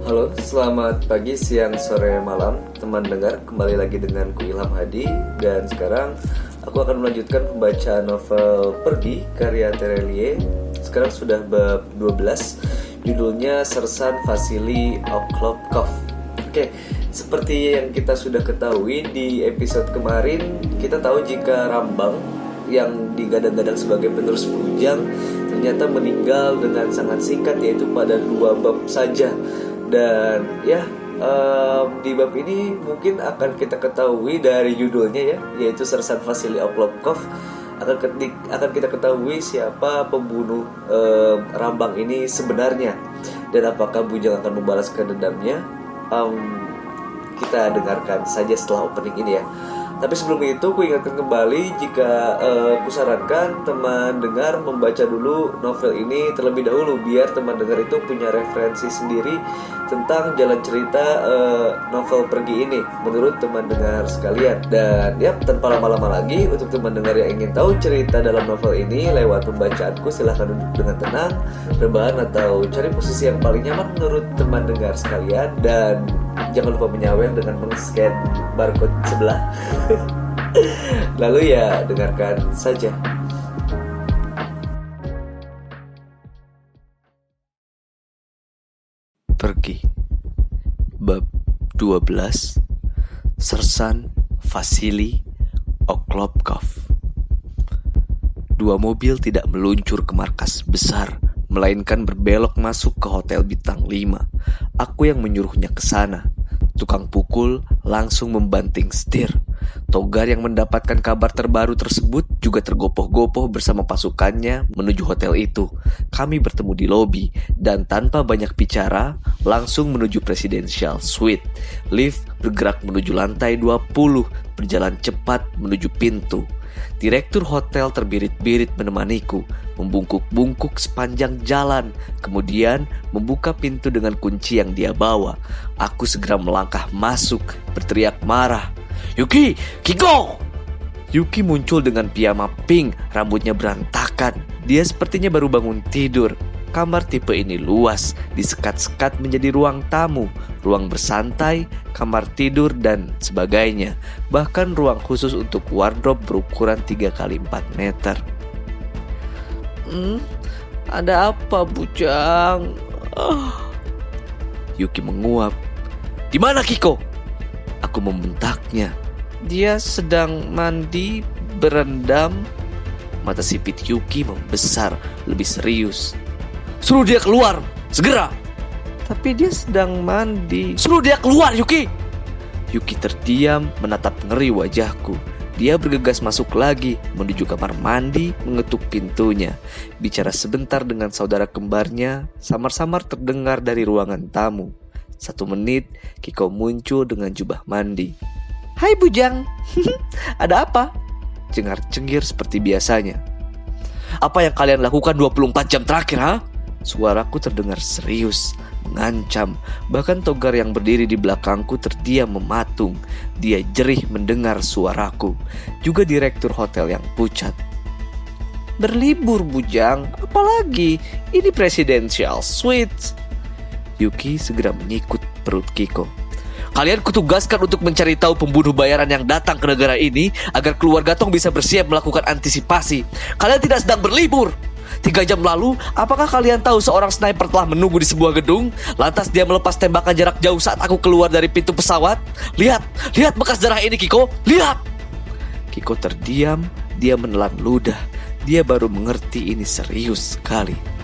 Halo, selamat pagi, siang, sore, malam teman dengar. Kembali lagi dengan ku Ilham Hadi. Dan sekarang aku akan melanjutkan pembacaan novel Pergi karya Terelie. Sekarang sudah bab 12. Judulnya Sersan Vasily Oklopkov. Oke, seperti yang kita sudah ketahui di episode kemarin, kita tahu jika Rambang yang digadang-gadang sebagai penerus Bujang ternyata meninggal dengan sangat singkat, yaitu pada 2 bab saja. Dan ya, di bab ini mungkin akan kita ketahui dari judulnya ya, yaitu Sersan Vasily Oklopkov. Akan kita ketahui siapa pembunuh Rambang ini sebenarnya, dan apakah Bujang akan membalaskan dendamnya. Kita dengarkan saja setelah opening ini ya. Tapi sebelum itu, ku ingatkan kembali jika kusarankan teman dengar membaca dulu novel ini terlebih dahulu, biar teman dengar itu punya referensi sendiri tentang jalan cerita novel Pergi ini menurut teman dengar sekalian. Dan ya, tanpa lama-lama lagi, untuk teman dengar yang ingin tahu cerita dalam novel ini lewat pembacaanku, silahkan duduk dengan tenang, rebahan, atau cari posisi yang paling nyaman menurut teman dengar sekalian. Dan jangan lupa menyawel dengan men-scan barcode sebelah. Lalu ya, dengarkan saja. Pergi bab 12 Sersan Vasily Oklopkov. 2 mobil tidak meluncur ke markas besar, melainkan berbelok masuk ke hotel bintang 5. Aku yang menyuruhnya ke sana. Tukang pukul langsung membanting setir. Togar yang mendapatkan kabar terbaru tersebut juga tergopoh-gopoh bersama pasukannya menuju hotel itu. Kami bertemu di lobi dan tanpa banyak bicara langsung menuju presidential suite. Lift bergerak menuju lantai 20, berjalan cepat menuju pintu. Direktur hotel terbirit-birit menemaniku, membungkuk-bungkuk sepanjang jalan, kemudian membuka pintu dengan kunci yang dia bawa. Aku segera melangkah masuk, berteriak marah, "Yuki! Kiko!" Yuki muncul dengan piyama pink, rambutnya berantakan. Dia sepertinya baru bangun tidur. Kamar tipe ini luas, disekat-sekat menjadi ruang tamu, ruang bersantai, kamar tidur, dan sebagainya. Bahkan ruang khusus untuk wardrobe berukuran 3x4 meter. Ada apa, Bujang? Yuki menguap. "Di mana Kiko?" Aku membentaknya. "Dia sedang mandi, berendam." Mata sipit Yuki membesar, lebih serius. "Suruh dia keluar, segera." "Tapi dia sedang mandi." "Suruh dia keluar, Yuki." Yuki terdiam, menatap ngeri wajahku. Dia bergegas masuk lagi, menuju kamar mandi, mengetuk pintunya. Bicara sebentar dengan saudara kembarnya, samar-samar terdengar dari ruangan tamu. 1 menit, Kiko muncul dengan jubah mandi. "Hai Bujang." "Ada apa?" Cengar-cengir seperti biasanya. "Apa yang kalian lakukan 24 jam terakhir, ha?" Suaraku terdengar serius, mengancam. Bahkan Togar yang berdiri di belakangku terdiam mematung. Dia jerih mendengar suaraku. Juga direktur hotel yang pucat. "Berlibur, Bujang. Apalagi? Ini presidential suite." Yuki segera menyikut perut Kiko. "Kalian kutugaskan untuk mencari tahu pembunuh bayaran yang datang ke negara ini agar keluarga Tong bisa bersiap melakukan antisipasi. Kalian tidak sedang berlibur. 3 jam lalu, apakah kalian tahu seorang sniper telah menunggu di sebuah gedung? Lantas dia melepas tembakan jarak jauh saat aku keluar dari pintu pesawat. Lihat bekas darah ini, Kiko. Lihat!" Kiko terdiam, dia menelan ludah. Dia baru mengerti ini serius sekali.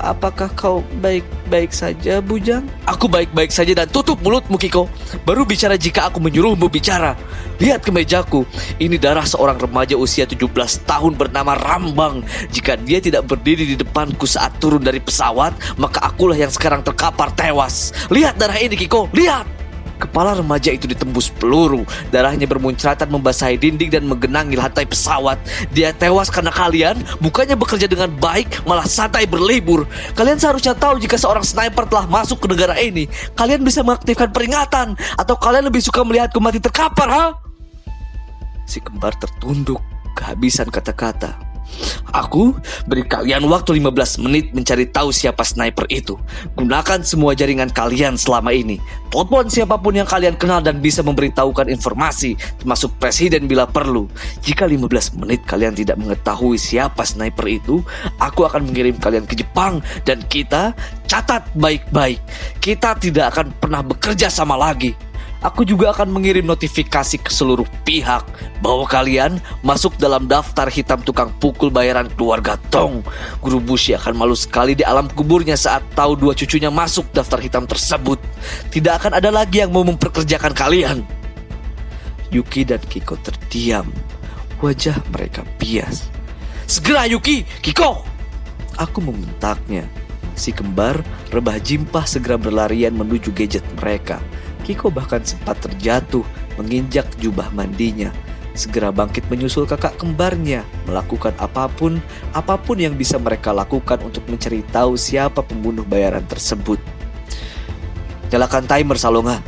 Apakah kau baik-baik saja, Bujang?" "Aku baik-baik saja, dan tutup mulutmu, Kiko. Baru bicara jika aku menyuruhmu bicara. Lihat kemejaku. Ini darah seorang remaja usia 17 tahun bernama Rambang. Jika dia tidak berdiri di depanku saat turun dari pesawat, maka akulah yang sekarang terkapar tewas. Lihat darah ini, Kiko. Lihat!" Kepala remaja itu ditembus peluru. Darahnya bermuncratan membasahi dinding dan menggenangi lantai pesawat. Dia tewas karena kalian bukannya bekerja dengan baik, malah santai berlibur. Kalian seharusnya tahu jika seorang sniper telah masuk ke negara ini. Kalian bisa mengaktifkan peringatan. Atau kalian lebih suka melihatku mati terkapar, ha? Si kembar tertunduk, kehabisan kata-kata. Aku beri kalian waktu 15 menit mencari tahu siapa sniper itu. Gunakan semua jaringan kalian selama ini. Telepon siapapun yang kalian kenal dan bisa memberitahukan informasi, termasuk presiden bila perlu. Jika 15 menit kalian tidak mengetahui siapa sniper itu, aku akan mengirim kalian ke Jepang dan kita catat baik-baik. Kita tidak akan pernah bekerja sama lagi. Aku juga akan mengirim notifikasi ke seluruh pihak bahwa kalian masuk dalam daftar hitam tukang pukul bayaran keluarga Tong. Guru Bushi akan malu sekali di alam kuburnya saat tahu dua cucunya masuk daftar hitam tersebut. Tidak akan ada lagi yang mau memperkerjakan kalian. Yuki dan Kiko terdiam. Wajah mereka bias. Segera Yuki, Kiko! Aku membentaknya. Si kembar rebah jimpah segera berlarian menuju gadget mereka. Kiko bahkan sempat terjatuh menginjak jubah mandinya. Segera bangkit menyusul kakak kembarnya, melakukan apapun yang bisa mereka lakukan untuk mencari tahu siapa pembunuh bayaran tersebut. Nyalakan timer Salonga,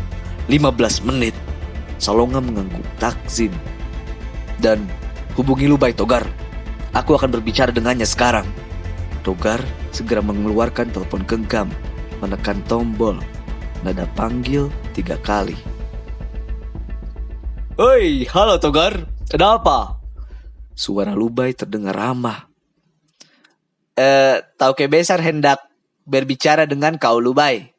15 menit. Salonga mengangguk takzim. Dan hubungi Lubai Togar. Aku akan berbicara dengannya sekarang. Togar segera mengeluarkan telepon genggam, menekan tombol. Nada panggil 3 kali. Hoi, halo Togar, ada apa? Suara Lubai terdengar ramah. Tauke besar hendak berbicara dengan kau Lubai.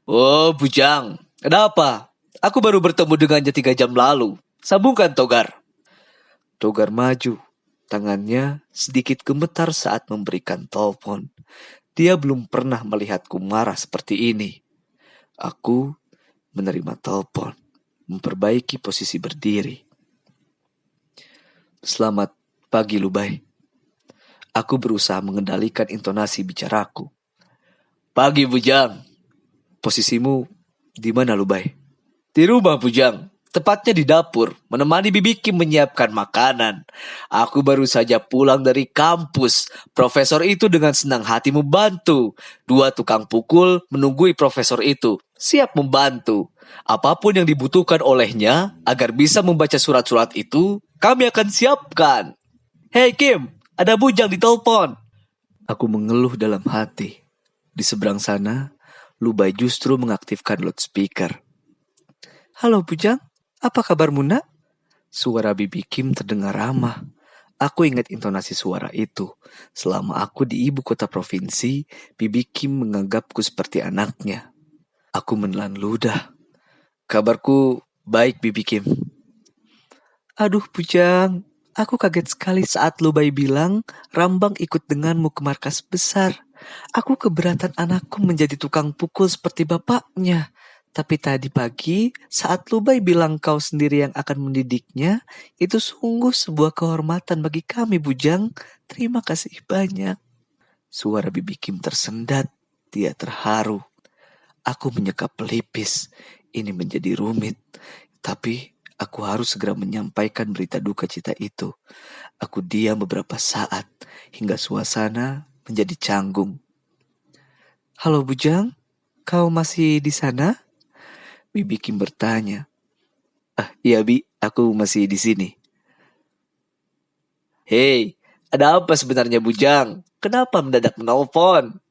Oh bujang, ada apa? Aku baru bertemu dengannya 3 jam lalu. Sambungkan Togar. Togar maju. Tangannya sedikit gemetar saat memberikan telepon. Dia belum pernah melihatku marah seperti ini. Aku menerima telepon, memperbaiki posisi berdiri. Selamat pagi Lubai. Aku berusaha mengendalikan intonasi bicaraku. Pagi Bujang. Posisimu di mana Lubai? Di rumah Bujang. Tepatnya di dapur, menemani Bibi Kim menyiapkan makanan. Aku baru saja pulang dari kampus. Profesor itu dengan senang hati membantu. 2 tukang pukul menunggui profesor itu, siap membantu. Apapun yang dibutuhkan olehnya agar bisa membaca surat-surat itu, kami akan siapkan. Hei Kim, ada Bujang di telepon. Aku mengeluh dalam hati. Di seberang sana, Lubai justru mengaktifkan loudspeaker. Halo Bujang. Apa kabarmu nak? Suara Bibi Kim terdengar ramah. Aku ingat intonasi suara itu. Selama aku di ibu kota provinsi, Bibi Kim menganggapku seperti anaknya. Aku menelan ludah. Kabarku baik Bibi Kim. Aduh Bujang, aku kaget sekali saat Lubai bilang Rambang ikut denganmu ke markas besar. Aku keberatan anakku menjadi tukang pukul seperti bapaknya. Tapi tadi pagi, saat Lubai bilang kau sendiri yang akan mendidiknya, itu sungguh sebuah kehormatan bagi kami, Bujang. Terima kasih banyak. Suara Bibi Kim tersendat. Dia terharu. Aku menyeka pelipis. Ini menjadi rumit. Tapi aku harus segera menyampaikan berita duka cita itu. Aku diam beberapa saat, hingga suasana menjadi canggung. Halo Bujang, kau masih di sana? Bibi Kim bertanya. Iya Bi, aku masih di sini. Hei, ada apa sebenarnya Bujang? Kenapa mendadak menelpon?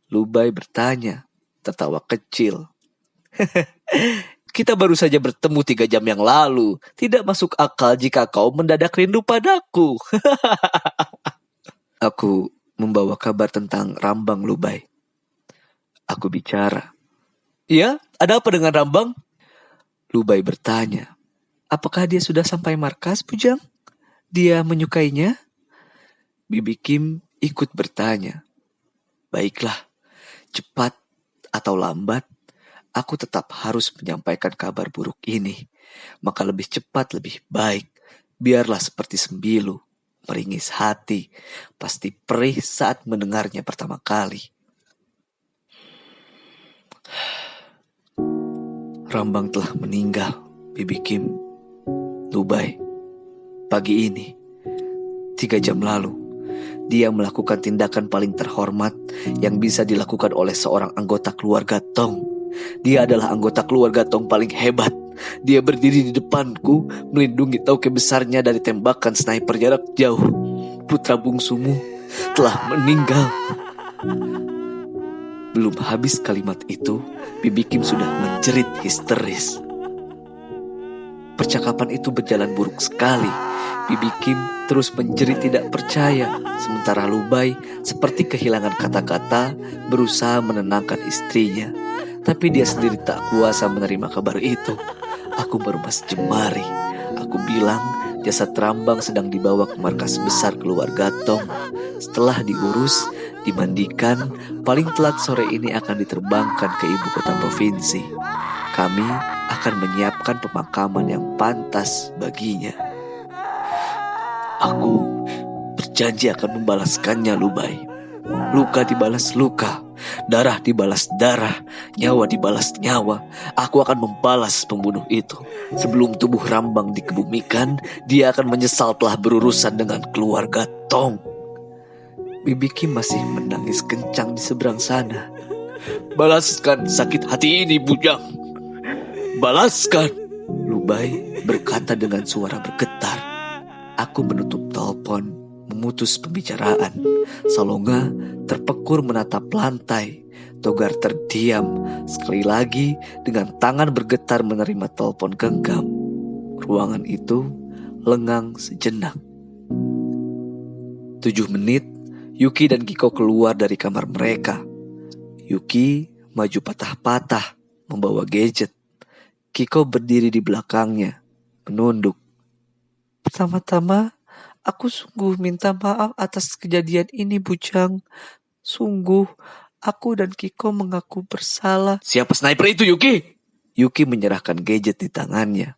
Lubai bertanya, tertawa kecil. Kita baru saja bertemu 3 jam yang lalu. Tidak masuk akal jika kau mendadak rindu padaku. Aku membawa kabar tentang Rambang Lubai. Aku bicara. Iya, ada apa dengan Rambang? Lubai bertanya. Apakah dia sudah sampai markas, Bujang? Dia menyukainya? Bibi Kim ikut bertanya. Baiklah, cepat atau lambat, aku tetap harus menyampaikan kabar buruk ini. Maka lebih cepat lebih baik. Biarlah seperti sembilu, meringis hati. Pasti perih saat mendengarnya pertama kali. Rambang telah meninggal, Bibi Kim. Lubai, pagi ini, 3 jam lalu, dia melakukan tindakan paling terhormat yang bisa dilakukan oleh seorang anggota keluarga Tong. Dia adalah anggota keluarga Tong paling hebat. Dia berdiri di depanku, melindungi tauke besarnya dari tembakan sniper jarak jauh. putra bungsumu telah meninggal." Belum habis kalimat itu, Bibi Kim sudah menjerit histeris. Percakapan itu berjalan buruk sekali. Bibi Kim terus menjerit tidak percaya, sementara Lubai seperti kehilangan kata-kata berusaha menenangkan istrinya. Tapi dia sendiri tak kuasa menerima kabar itu. Aku meremas jemari. Aku bilang jasad Rambang sedang dibawa ke markas besar keluarga Tong. Setelah diurus, dimandikan, paling telat sore ini akan diterbangkan ke ibu kota provinsi. Kami akan menyiapkan pemakaman yang pantas baginya. Aku berjanji akan membalaskannya, Lubai. Luka dibalas luka, darah dibalas darah, nyawa dibalas nyawa. Aku akan membalas pembunuh itu. Sebelum tubuh Rambang dikebumikan, dia akan menyesal telah berurusan dengan keluarga Tong. Bibi Kim masih menangis kencang di seberang sana. "Balaskan sakit hati ini, bujang. Balaskan!" Lubai berkata dengan suara bergetar. Aku menutup telepon, memutus pembicaraan. Salonga terpekur menatap lantai. Togar terdiam, sekali lagi dengan tangan bergetar menerima telepon genggam. Ruangan itu lengang sejenak. 7 menit, Yuki dan Kiko keluar dari kamar mereka. Yuki maju patah-patah, membawa gadget. Kiko berdiri di belakangnya, menunduk. "Pertama-tama, aku sungguh minta maaf atas kejadian ini, Bujang. Sungguh, aku dan Kiko mengaku bersalah." "Siapa sniper itu, Yuki?" Yuki menyerahkan gadget di tangannya.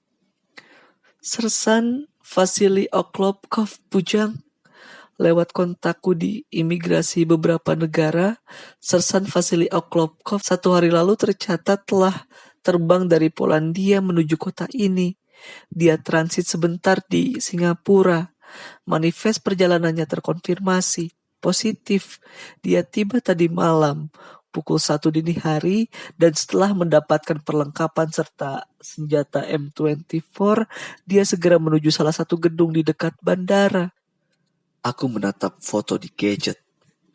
"Sersan Vasily Oklopkov, Bujang. Lewat kontakku di imigrasi beberapa negara, Sersan Vasily Oklopkov 1 hari lalu tercatat telah terbang dari Polandia menuju kota ini. Dia transit sebentar di Singapura. Manifest perjalanannya terkonfirmasi positif. Dia tiba tadi malam, pukul 1 dini hari, dan setelah mendapatkan perlengkapan serta senjata M24, dia segera menuju salah satu gedung di dekat bandara." Aku menatap foto di gadget.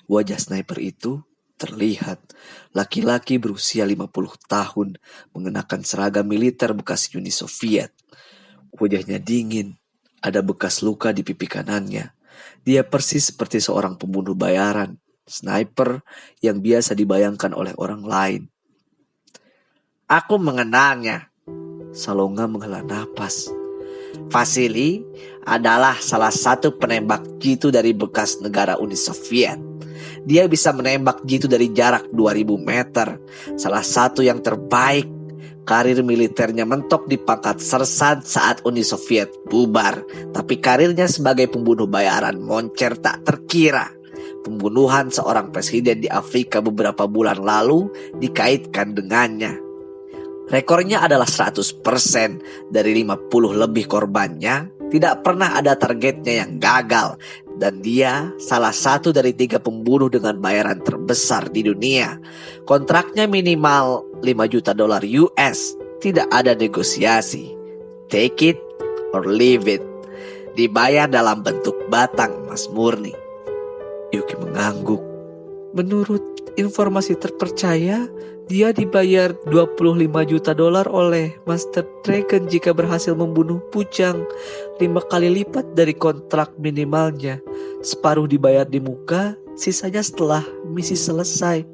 Wajah sniper itu terlihat. Laki-laki berusia 50 tahun, mengenakan seragam militer bekas Uni Soviet. Wajahnya dingin, ada bekas luka di pipi kanannya. Dia persis seperti seorang pembunuh bayaran, sniper yang biasa dibayangkan oleh orang lain. "Aku mengenalnya." Salonga menghela napas. "Vasily adalah salah satu penembak jitu dari bekas negara Uni Soviet. Dia bisa menembak jitu dari jarak 2000 meter. Salah satu yang terbaik. Karir militernya mentok di pangkat sersan saat Uni Soviet bubar. Tapi karirnya sebagai pembunuh bayaran moncer tak terkira. Pembunuhan seorang presiden di Afrika beberapa bulan lalu dikaitkan dengannya. Rekornya adalah 100%. Dari 50 lebih korbannya, tidak pernah ada targetnya yang gagal. Dan dia salah satu dari 3 pembunuh dengan bayaran terbesar di dunia. Kontraknya minimal $5 juta US. Tidak ada negosiasi. Take it or leave it. Dibayar dalam bentuk batang emas murni." Yuki mengangguk. "Menurut informasi terpercaya, dia dibayar $25 juta oleh Master Dragon jika berhasil membunuh Bujang, 5 kali lipat dari kontrak minimalnya. Separuh dibayar di muka, sisanya setelah misi selesai."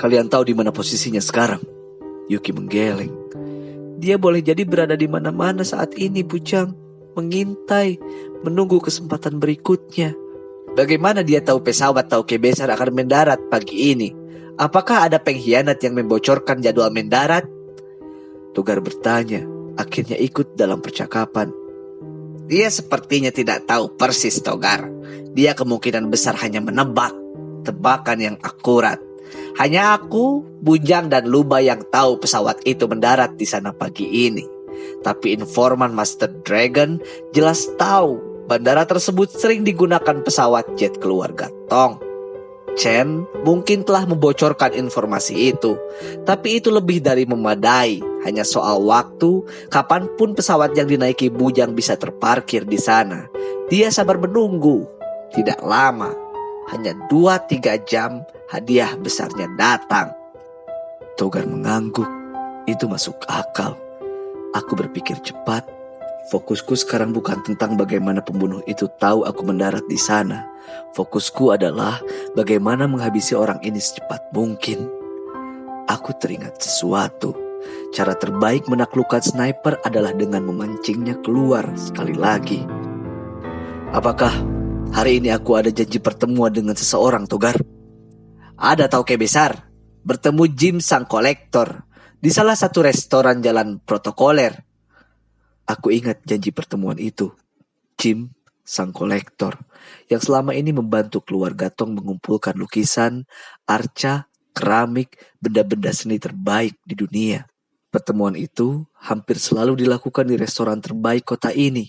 "Kalian tahu di mana posisinya sekarang?" Yuki menggeleng. "Dia boleh jadi berada di mana-mana saat ini, Bujang. Mengintai, menunggu kesempatan berikutnya." "Bagaimana dia tahu pesawat Tauke besar akan mendarat pagi ini? Apakah ada pengkhianat yang membocorkan jadwal mendarat?" Togar bertanya, akhirnya ikut dalam percakapan. "Dia sepertinya tidak tahu persis, Togar. Dia kemungkinan besar hanya menebak, tebakan yang akurat. Hanya aku, Bujang, dan Luba yang tahu pesawat itu mendarat di sana pagi ini. Tapi informan Master Dragon jelas tahu bandara tersebut sering digunakan pesawat jet keluarga Tong. Chen mungkin telah membocorkan informasi itu, tapi itu lebih dari memadai. Hanya soal waktu, kapanpun pesawat yang dinaiki Bujang bisa terparkir di sana. Dia sabar menunggu. Tidak lama, hanya 2-3 jam hadiah besarnya datang. Togar mengangguk. Itu masuk akal. Aku berpikir cepat. Fokusku sekarang bukan tentang bagaimana pembunuh itu tahu aku mendarat di sana. Fokusku adalah bagaimana menghabisi orang ini secepat mungkin. Aku teringat sesuatu. Cara terbaik menaklukkan sniper adalah dengan memancingnya keluar sekali lagi. Apakah hari ini aku ada janji pertemuan dengan seseorang, Togar? Ada tauke besar. Bertemu Jim sang kolektor di salah satu restoran jalan protokoler. Aku ingat janji pertemuan itu. Jim sang kolektor yang selama ini membantu keluarga Tong mengumpulkan lukisan, arca, keramik, benda-benda seni terbaik di dunia. Pertemuan itu hampir selalu dilakukan di restoran terbaik kota ini.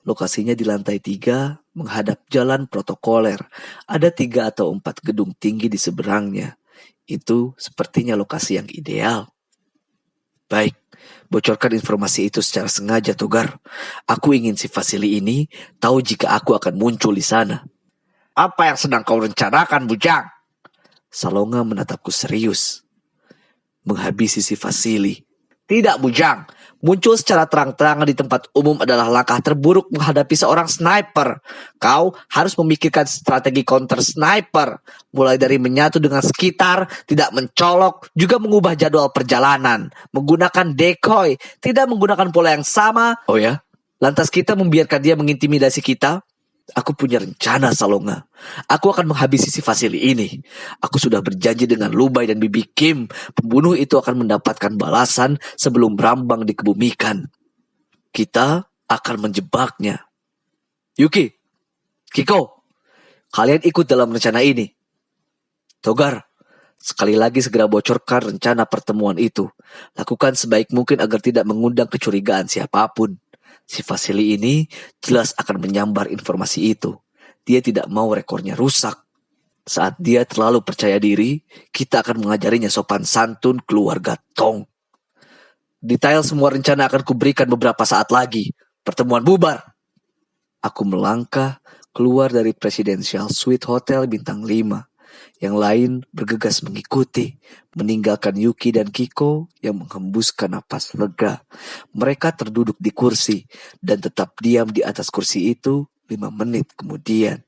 Lokasinya di lantai 3 menghadap jalan protokoler. Ada 3 atau 4 gedung tinggi di seberangnya. Itu sepertinya lokasi yang ideal. Baik, bocorkan informasi itu secara sengaja, Togar. Aku ingin si Vasili ini tahu jika aku akan muncul di sana. Apa yang sedang kau rencanakan, Bujang? Salonga menatapku serius. Menghabisi si Vasili. Tidak, Bujang. Muncul secara terang-terangan di tempat umum adalah langkah terburuk menghadapi seorang sniper. Kau harus memikirkan strategi counter sniper. Mulai dari menyatu dengan sekitar, tidak mencolok, juga mengubah jadwal perjalanan. Menggunakan decoy, tidak menggunakan pola yang sama. Oh ya? Lantas kita membiarkan dia mengintimidasi kita? Aku punya rencana, Salonga. Aku akan menghabisi si Vasili ini. Aku sudah berjanji dengan Lubai dan Bibi Kim. Pembunuh itu akan mendapatkan balasan sebelum Brambang dikebumikan. Kita akan menjebaknya. Yuki, Kiko, kalian ikut dalam rencana ini. Togar, sekali lagi segera bocorkan rencana pertemuan itu. Lakukan sebaik mungkin agar tidak mengundang kecurigaan siapapun. Si Vasili ini jelas akan menyambar informasi itu. Dia tidak mau rekornya rusak. Saat dia terlalu percaya diri, kita akan mengajarinya sopan santun keluarga Tong. Detail semua rencana akan kuberikan beberapa saat lagi. Pertemuan bubar. Aku melangkah keluar dari Presidential Suite Hotel bintang 5. Yang lain bergegas mengikuti, meninggalkan Yuki dan Kiko yang menghembuskan napas lega. Mereka terduduk di kursi dan tetap diam di atas kursi itu 5 menit kemudian.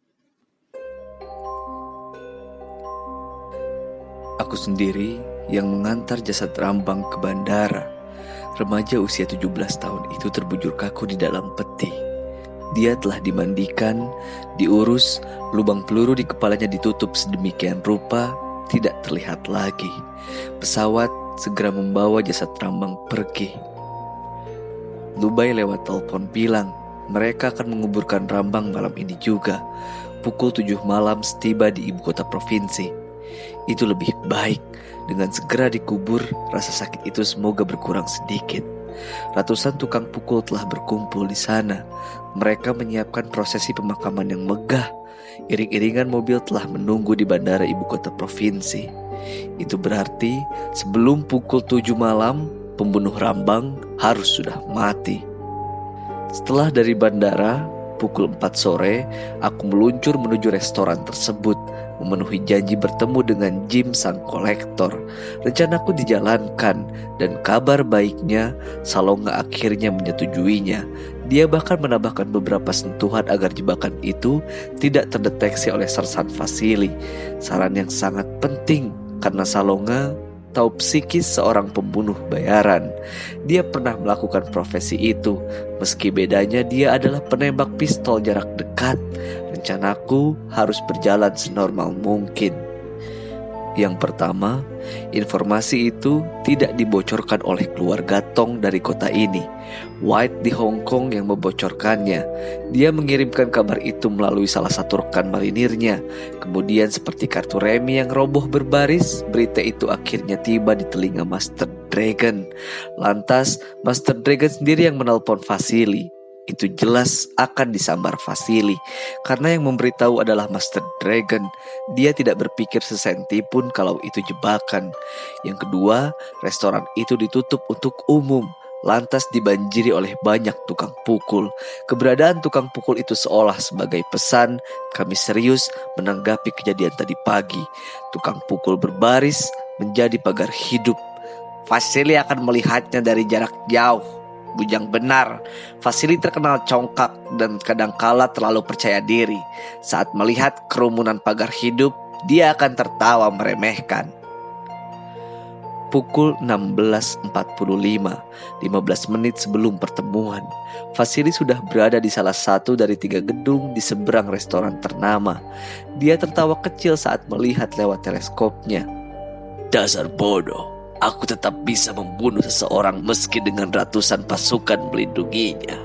Aku sendiri yang mengantar jasad Rambang ke bandara. Remaja usia 17 tahun itu terbujur kaku di dalam peti. Dia telah dimandikan, diurus, lubang peluru di kepalanya ditutup sedemikian rupa, tidak terlihat lagi. Pesawat segera membawa jasad Rambang pergi. Lubai lewat telepon bilang, mereka akan menguburkan Rambang malam ini juga. Pukul 7 malam setiba di ibu kota provinsi. Itu lebih baik. Dengan segera dikubur, rasa sakit itu semoga berkurang sedikit. Ratusan tukang pukul telah berkumpul di sana. Mereka menyiapkan prosesi pemakaman yang megah. Iring-iringan mobil telah menunggu di bandara ibu kota provinsi. Itu berarti sebelum pukul 7 malam, pembunuh Rambang harus sudah mati. Setelah dari bandara, pukul 4 sore, aku meluncur menuju restoran tersebut, memenuhi janji bertemu dengan Jim sang kolektor. Rencanaku dijalankan, dan kabar baiknya, Salonga akhirnya menyetujuinya. Dia bahkan menambahkan beberapa sentuhan agar jebakan itu tidak terdeteksi oleh Sersan Vasili. Saran yang sangat penting, karena Salonga tahu psikis seorang pembunuh bayaran. Dia pernah melakukan profesi itu, meski bedanya dia adalah penembak pistol jarak dekat. Rencanaku harus berjalan senormal mungkin. Yang pertama, informasi itu tidak dibocorkan oleh keluarga Tong dari kota ini. White di Hong Kong yang membocorkannya. Dia mengirimkan kabar itu melalui salah satu rekan marinirnya. Kemudian seperti kartu remi yang roboh berbaris, berita itu akhirnya tiba di telinga Master Dragon. Lantas Master Dragon sendiri yang menelpon Vasili. Itu jelas akan disambar Vasili, karena yang memberitahu adalah Master Dragon. Dia tidak berpikir sesenti pun kalau itu jebakan. Yang kedua, restoran itu ditutup untuk umum. lantas dibanjiri oleh banyak tukang pukul. Keberadaan tukang pukul itu seolah sebagai pesan, kami serius menanggapi kejadian tadi pagi. Tukang pukul berbaris menjadi pagar hidup. Vasili akan melihatnya dari jarak jauh. Bujang benar, Vasili terkenal congkak dan kadangkala terlalu percaya diri. Saat melihat kerumunan pagar hidup, dia akan tertawa meremehkan. Pukul 16.45, 15 menit sebelum pertemuan, Vasili sudah berada di salah satu dari 3 gedung di seberang restoran ternama. Dia tertawa kecil saat melihat lewat teleskopnya. Dasar bodoh, aku tetap bisa membunuh seseorang meski dengan ratusan pasukan melindunginya.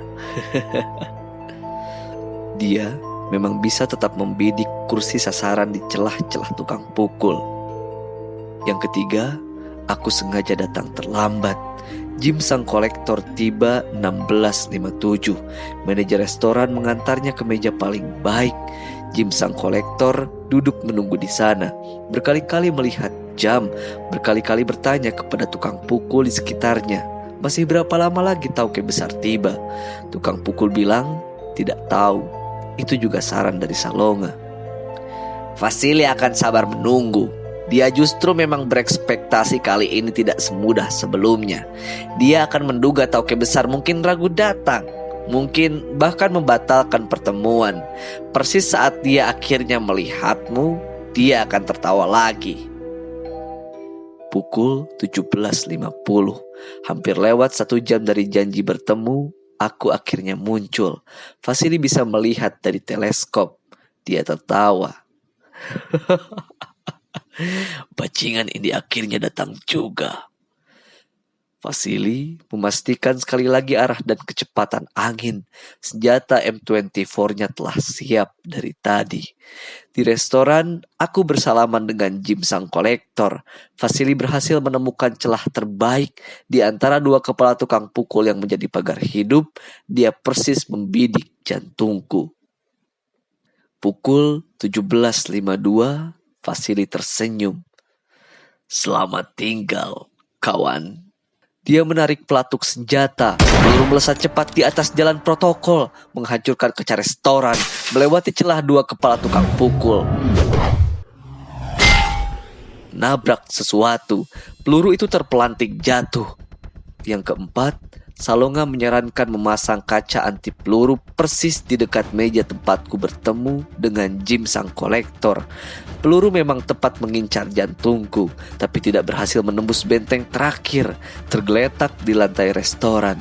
Dia memang bisa tetap membidik kursi sasaran di celah-celah tukang pukul. Yang ketiga, aku sengaja datang terlambat. Jim sang kolektor tiba 16.57. Manajer restoran mengantarnya ke meja paling baik. Jim sang kolektor duduk menunggu di sana. Berkali-kali melihat jam, berkali-kali bertanya kepada tukang pukul di sekitarnya, masih berapa lama lagi Tauke besar tiba? Tukang pukul bilang, tidak tahu. Itu juga saran dari Salonga. Vasili akan sabar menunggu. Dia justru memang berekspektasi kali ini tidak semudah sebelumnya. Dia akan menduga Tauke besar mungkin ragu datang, mungkin bahkan membatalkan pertemuan. Persis saat dia akhirnya melihatmu, dia akan tertawa lagi. Pukul 17.50, hampir lewat 1 jam dari janji bertemu, aku akhirnya muncul. Vasili bisa melihat dari teleskop. Dia tertawa. Bajingan ini akhirnya datang juga. Vasili memastikan sekali lagi arah dan kecepatan angin. Senjata M24-nya telah siap dari tadi. Di restoran, aku bersalaman dengan Jim sang kolektor. Vasili berhasil menemukan celah terbaik di antara 2 kepala tukang pukul yang menjadi pagar hidup. Dia persis membidik jantungku. Pukul 17.52, Vasili tersenyum. Selamat tinggal, kawan. Dia menarik pelatuk senjata, peluru melesat cepat di atas jalan protokol, menghancurkan kaca restoran, melewati celah 2 kepala tukang pukul. Nabrak sesuatu, peluru itu terpelanting jatuh. Yang keempat, Salonga menyarankan memasang kaca anti peluru persis di dekat meja tempatku bertemu dengan Jim sang kolektor. Peluru memang tepat mengincar jantungku, tapi tidak berhasil menembus benteng terakhir, tergeletak di lantai restoran.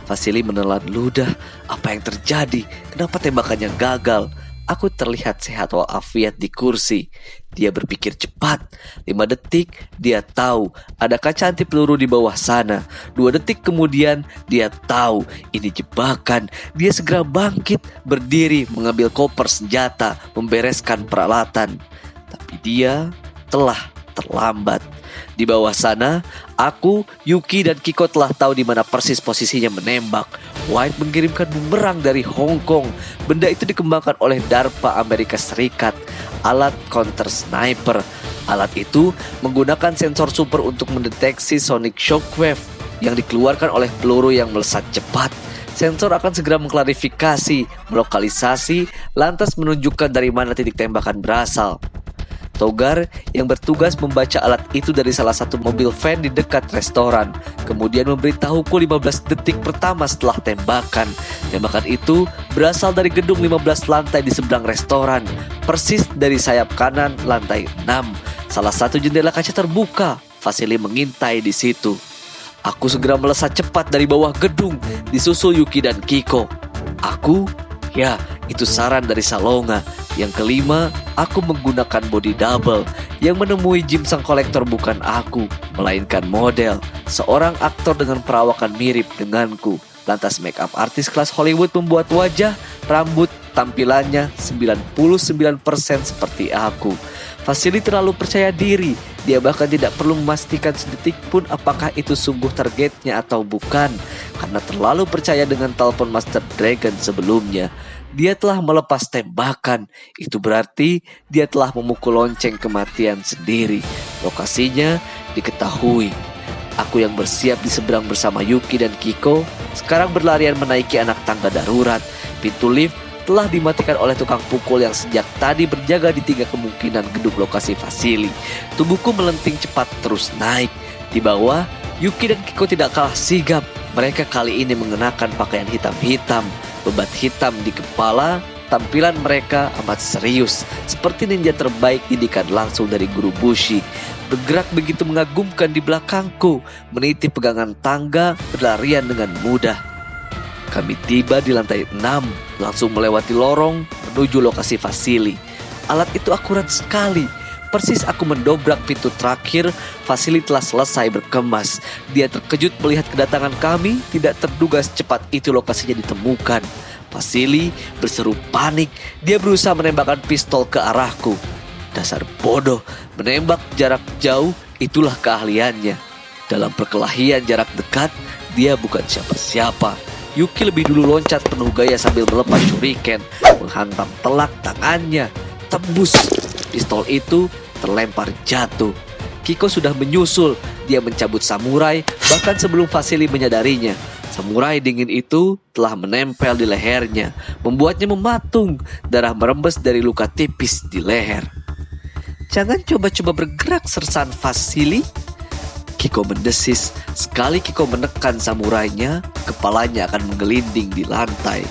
Vasili menelan ludah. Apa yang terjadi? Kenapa tembakannya gagal? Aku terlihat sehat walafiat di kursi. Dia berpikir cepat. 5 detik, dia tahu ada kaca anti peluru di bawah sana. 2 detik kemudian, dia tahu ini jebakan. Dia segera bangkit, berdiri, mengambil koper senjata, membereskan peralatan. Tapi dia telah terlambat. Di bawah sana, aku, Yuki, dan Kiko telah tahu di mana persis posisinya menembak. White mengirimkan bumerang dari Hong Kong. Benda itu dikembangkan oleh DARPA Amerika Serikat, alat counter sniper. Alat itu menggunakan sensor super untuk mendeteksi sonic shockwave yang dikeluarkan oleh peluru yang melesat cepat. Sensor akan segera mengklarifikasi, melokalisasi, lantas menunjukkan dari mana titik tembakan berasal. Togar yang bertugas membaca alat itu dari salah satu mobil van di dekat restoran, kemudian memberitahuku 15 detik pertama setelah tembakan. Tembakan itu berasal dari gedung 15 lantai di seberang restoran, persis dari sayap kanan lantai 6. Salah satu jendela kaca terbuka. Vasili mengintai di situ. Aku segera melesat cepat dari bawah gedung, disusul Yuki dan Kiko. Ya, itu saran dari Salonga. Yang kelima, aku menggunakan body double. Yang menemui Jim sang kolektor bukan aku, melainkan model, seorang aktor dengan perawakan mirip denganku. Lantas make up artis kelas Hollywood membuat wajah, rambut, tampilannya 99% seperti aku. Vasili terlalu percaya diri. Dia bahkan tidak perlu memastikan sedetik pun apakah itu sungguh targetnya atau bukan, karena terlalu percaya dengan telepon Master Dragon sebelumnya. Dia telah melepas tembakan. Itu berarti dia telah memukul lonceng kematian sendiri. Lokasinya diketahui. Aku yang bersiap di seberang bersama Yuki dan Kiko sekarang berlarian menaiki anak tangga darurat. Pintu lift telah dimatikan oleh tukang pukul yang sejak tadi berjaga di 3 kemungkinan gedung lokasi Vasili. Tubuhku melenting cepat terus naik. Di bawah, Yuki dan Kiko tidak kalah sigap. Mereka kali ini mengenakan pakaian hitam-hitam, bebat hitam di kepala. Tampilan mereka amat serius, seperti ninja terbaik didikan langsung dari guru Bushi. Bergerak begitu mengagumkan di belakangku, meniti pegangan tangga, berlarian dengan mudah. Kami tiba di lantai 6, langsung melewati lorong menuju lokasi Vasili. Alat itu akurat sekali. Persis aku mendobrak pintu terakhir, Vasili telah selesai berkemas. Dia terkejut melihat kedatangan kami, tidak terduga secepat itu lokasinya ditemukan. Vasili berseru panik. Dia berusaha menembakkan pistol ke arahku. Dasar bodoh, menembak jarak jauh itulah keahliannya. Dalam perkelahian jarak dekat, dia bukan siapa-siapa. Yuki lebih dulu loncat penuh gaya sambil melepas shuriken, menghantam telak tangannya. Tembus, pistol itu terlempar jatuh. Kiko sudah menyusul. Dia mencabut samurai bahkan sebelum Vasili menyadarinya. Samurai dingin itu telah menempel di lehernya, membuatnya mematung. Darah merembes dari luka tipis di leher. Jangan coba-coba bergerak, Sersan Vasili, Kiko mendesis. Sekali Kiko menekan samurainya, kepalanya akan menggelinding di lantai.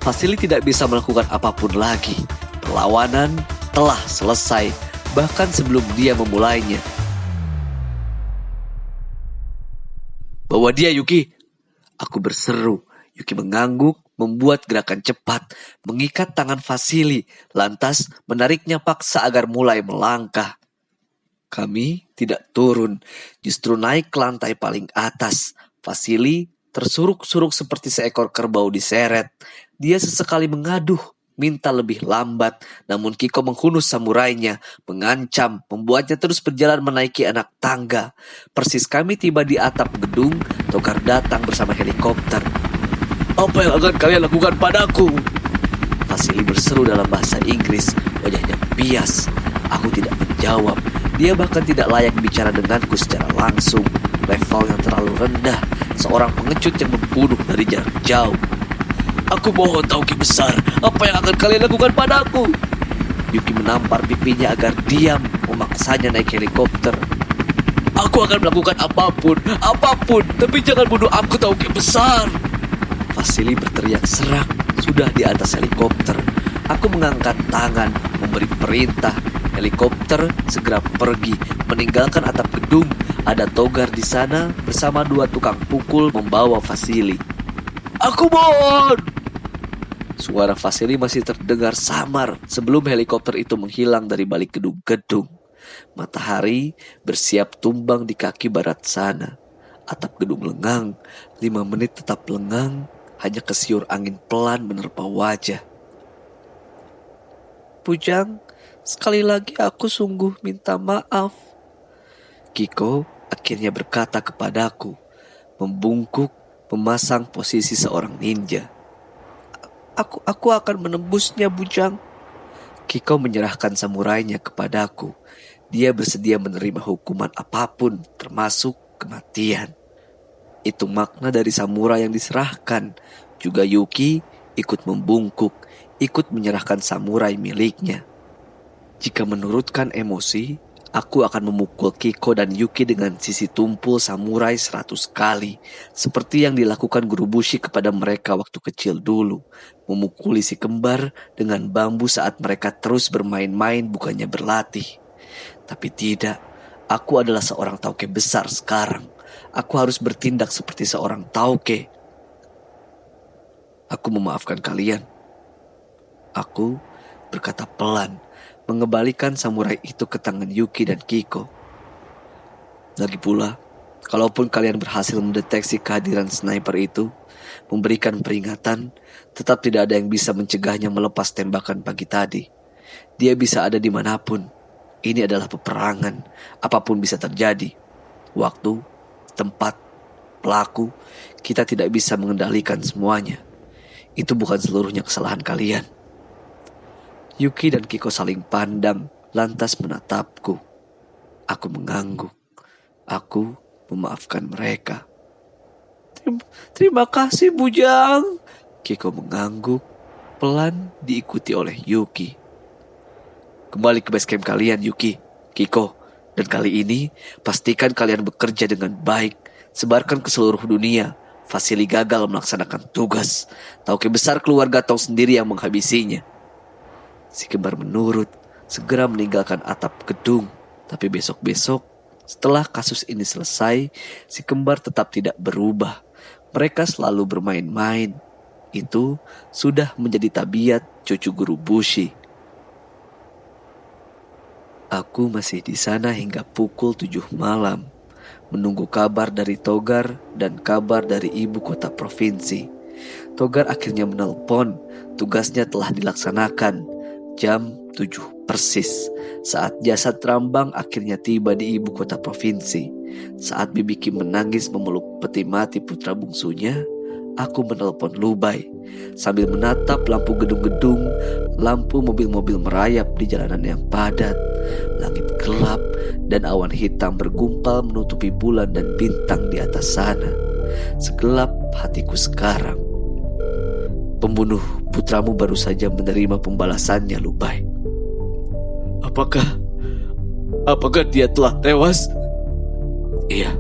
Vasili tidak bisa melakukan apapun lagi. Perlawanan telah selesai, bahkan sebelum dia memulainya. Bawa dia, Yuki, aku berseru. Yuki mengangguk, membuat gerakan cepat, mengikat tangan Vasili, lantas menariknya paksa agar mulai melangkah. Kami tidak turun, justru naik ke lantai paling atas. Vasili tersuruk-suruk seperti seekor kerbau diseret. Dia sesekali mengaduh, minta lebih lambat, namun Kiko menghunus samurainya, mengancam, membuatnya terus berjalan menaiki anak tangga. Persis kami tiba di atap gedung, Togar datang bersama helikopter. Apa yang akan kalian lakukan padaku? Vasili berseru dalam bahasa Inggris, wajahnya bias. Aku tidak menjawab. Dia bahkan tidak layak bicara denganku secara langsung. Level yang terlalu rendah, seorang pengecut yang membunuh dari jarak jauh. Aku mohon, Tauki besar, apa yang akan kalian lakukan padaku? Yuki menampar pipinya agar diam, memaksanya naik helikopter. Aku akan melakukan apapun, tapi jangan bunuh aku, Tauki besar. Vasili berteriak serak, sudah di atas helikopter. Aku mengangkat tangan, memberi perintah. Helikopter segera pergi, meninggalkan atap gedung. Ada Togar di sana bersama 2 tukang pukul membawa Vasili. Aku mohon! Suara Vasili masih terdengar samar sebelum helikopter itu menghilang dari balik gedung-gedung. Matahari bersiap tumbang di kaki barat sana. Atap gedung lengang, 5 menit tetap lengang, hanya kesiur angin pelan menerpa wajah. Bujang, sekali lagi aku sungguh minta maaf. Kiko akhirnya berkata kepadaku, membungkuk, memasang posisi seorang ninja. Aku akan menembusnya, Bujang. Kiko menyerahkan samurainya kepadaku. Dia bersedia menerima hukuman apapun, termasuk kematian. Itu makna dari samurai yang diserahkan. Juga Yuki ikut membungkuk, ikut menyerahkan samurai miliknya. Jika menurutkan emosi, aku akan memukul Kiko dan Yuki dengan sisi tumpul samurai 100 kali. Seperti yang dilakukan guru Bushi kepada mereka waktu kecil dulu. Memukuli si kembar dengan bambu saat mereka terus bermain-main bukannya berlatih. Tapi tidak, aku adalah seorang tauke besar sekarang. Aku harus bertindak seperti seorang tauke. Aku memaafkan kalian. Aku berkata pelan, mengembalikan samurai itu ke tangan Yuki dan Kiko. Lagi pula, kalaupun kalian berhasil mendeteksi kehadiran sniper itu, memberikan peringatan, tetap tidak ada yang bisa mencegahnya melepas tembakan pagi tadi. Dia bisa ada dimanapun. Ini adalah peperangan, apapun bisa terjadi. Waktu, tempat, pelaku, kita tidak bisa mengendalikan semuanya. Itu bukan seluruhnya kesalahan kalian. Yuki dan Kiko saling pandang, lantas menatapku. Aku mengangguk. Aku memaafkan mereka. Terima kasih Bujang. Kiko mengangguk, pelan diikuti oleh Yuki. Kembali ke base camp kalian Yuki, Kiko. Dan kali ini pastikan kalian bekerja dengan baik. Sebarkan ke seluruh dunia. Vasili gagal melaksanakan tugas. Tauke besar keluarga Tong sendiri yang menghabisinya. Si kembar menurut, segera meninggalkan atap gedung. Tapi besok-besok, setelah kasus ini selesai, si kembar tetap tidak berubah. Mereka selalu bermain-main. Itu sudah menjadi tabiat cucu guru Bushi. Aku masih di sana hingga pukul 7 malam. Menunggu kabar dari Togar dan kabar dari ibu kota provinsi. Togar akhirnya menelpon. Tugasnya telah dilaksanakan. Jam 7 persis. Saat jasad Rambang akhirnya tiba di ibu kota provinsi. Saat Bibi Kim menangis memeluk peti mati putra bungsunya, aku menelpon Lubai. Sambil menatap lampu gedung-gedung, lampu mobil-mobil merayap di jalanan yang padat. Langit gelap dan awan hitam bergumpal menutupi bulan dan bintang di atas sana. Segelap hatiku sekarang. Pembunuh putramu baru saja menerima pembalasannya, Lubai. Apakah dia telah tewas? Iya,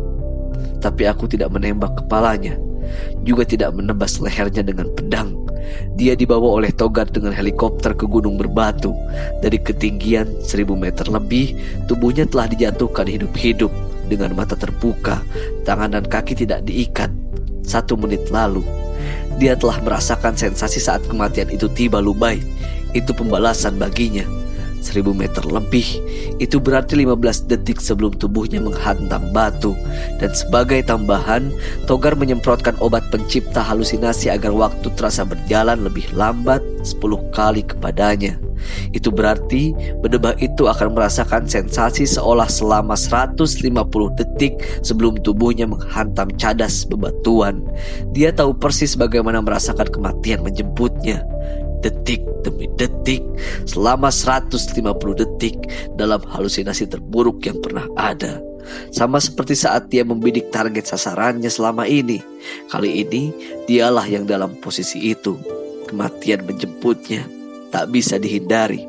tapi aku tidak menembak kepalanya, juga tidak menebas lehernya dengan pedang. Dia dibawa oleh Togar dengan helikopter ke Gunung Berbatu. Dari ketinggian 1000 meter lebih, tubuhnya telah dijatuhkan hidup-hidup dengan mata terbuka, tangan dan kaki tidak diikat. 1 menit lalu, dia telah merasakan sensasi saat kematian itu tiba, Lubai. Itu pembalasan baginya. 1000 meter lebih, itu berarti 15 detik sebelum tubuhnya menghantam batu. Dan sebagai tambahan, Togar menyemprotkan obat pencipta halusinasi agar waktu terasa berjalan lebih lambat 10 kali kepadanya. Itu berarti berdebah itu akan merasakan sensasi seolah selama 150 detik sebelum tubuhnya menghantam cadas bebatuan. Dia tahu persis bagaimana merasakan kematian menjemputnya. Detik demi detik, selama 150 detik dalam halusinasi terburuk yang pernah ada. Sama seperti saat dia membidik target sasarannya selama ini. Kali ini, dialah yang dalam posisi itu. Kematian menjemputnya, tak bisa dihindari.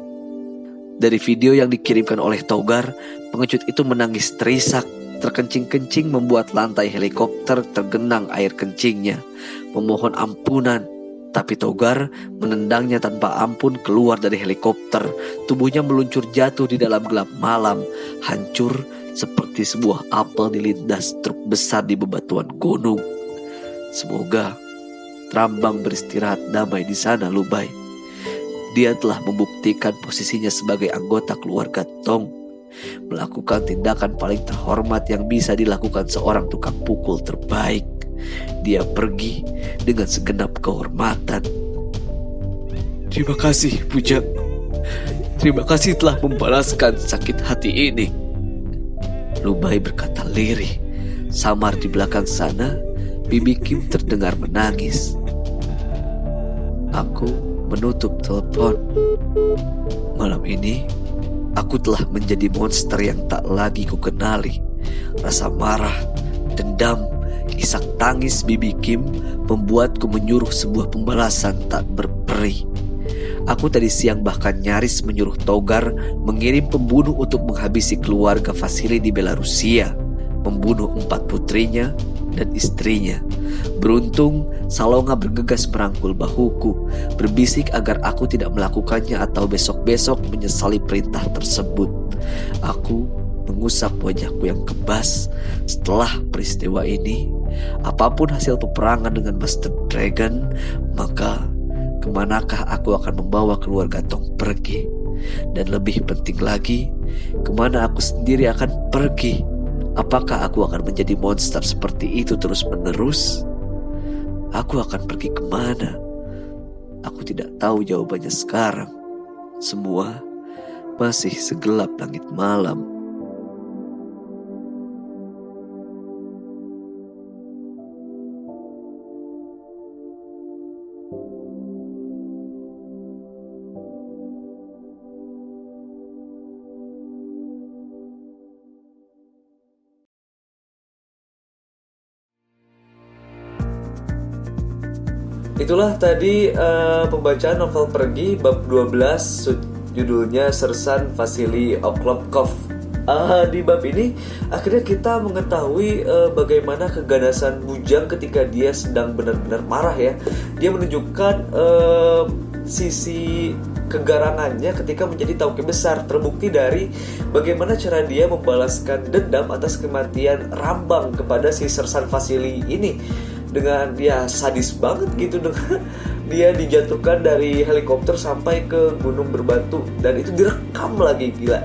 Dari video yang dikirimkan oleh Togar, pengecut itu menangis terisak, terkencing-kencing membuat lantai helikopter tergenang air kencingnya, memohon ampunan. Tapi Togar menendangnya tanpa ampun keluar dari helikopter. Tubuhnya meluncur jatuh di dalam gelap malam, hancur seperti sebuah apel dilindas truk besar di bebatuan gunung. Semoga Rambang beristirahat damai di sana, Lubai. Dia telah membuktikan posisinya sebagai anggota keluarga Tong, melakukan tindakan paling terhormat yang bisa dilakukan seorang tukang pukul terbaik. Dia pergi dengan segenap kehormatan. Terima kasih, Bujang. Terima kasih telah membalaskan sakit hati ini. Lubai berkata lirih. Samar di belakang sana, Bibi Kim terdengar menangis. Aku menutup telepon. Malam ini, aku telah menjadi monster yang tak lagi kukenali. Rasa marah, dendam, isak tangis Bibi Kim membuatku menyuruh sebuah pembalasan tak berperi. Aku tadi siang bahkan nyaris menyuruh Togar mengirim pembunuh untuk menghabisi keluarga Vasili di Belarusia, membunuh 4 putrinya dan istrinya. Beruntung Salonga bergegas merangkul bahuku, berbisik agar aku tidak melakukannya atau besok-besok menyesali perintah tersebut. Aku mengusap wajahku yang kebas. Setelah peristiwa ini, apapun hasil peperangan dengan Master Dragon, maka kemanakah aku akan membawa keluarga Tong pergi? Dan lebih penting lagi, kemana aku sendiri akan pergi? Apakah aku akan menjadi monster seperti itu terus-menerus? Aku akan pergi kemana? Aku tidak tahu jawabannya sekarang. Semua masih segelap langit malam. Itulah tadi pembacaan novel Pergi bab 12 judulnya Sersan Vasily Oklopkov. Di bab ini akhirnya kita mengetahui bagaimana keganasan Bujang ketika dia sedang benar-benar marah ya. Dia menunjukkan sisi kegarangannya ketika menjadi tauke besar, terbukti dari bagaimana cara dia membalaskan dendam atas kematian Rambang kepada si Sersan Vasily ini dengan dia sadis banget gitu, dengan dia dijatuhkan dari helikopter sampai ke gunung berbatu dan itu direkam lagi, gila.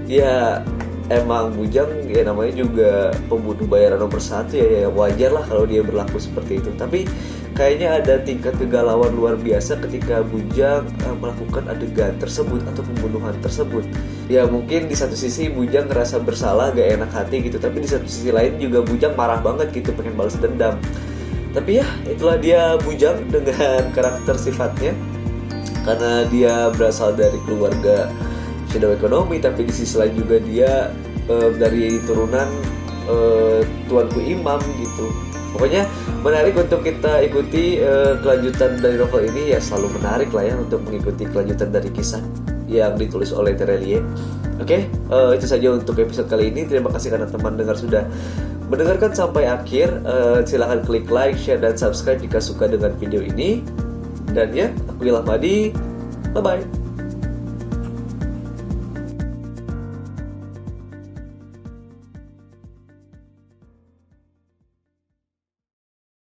Ya emang Bujang ya namanya juga pembunuh bayaran nomor 1 ya wajar lah kalau dia berlaku seperti itu. Tapi kayaknya ada tingkat kegalauan luar biasa ketika Bujang melakukan adegan tersebut atau pembunuhan tersebut. Ya mungkin di satu sisi Bujang ngerasa bersalah, gak enak hati gitu, tapi di satu sisi lain juga Bujang marah banget gitu, pengen balas dendam. Tapi ya itulah dia Bujang dengan karakter sifatnya, karena dia berasal dari keluarga shadow ekonomi, tapi di sisi lain juga dia dari turunan tuanku imam gitu. Pokoknya menarik untuk kita ikuti kelanjutan dari novel ini, ya selalu menarik lah ya untuk mengikuti kelanjutan dari kisah yang ditulis oleh Terelie. Oke, itu saja untuk episode kali ini. Terima kasih karena teman dengar sudah mendengarkan sampai akhir. Silahkan klik like, share, dan subscribe jika suka dengan video ini. Dan ya, aku Ilham Hadi. Bye-bye.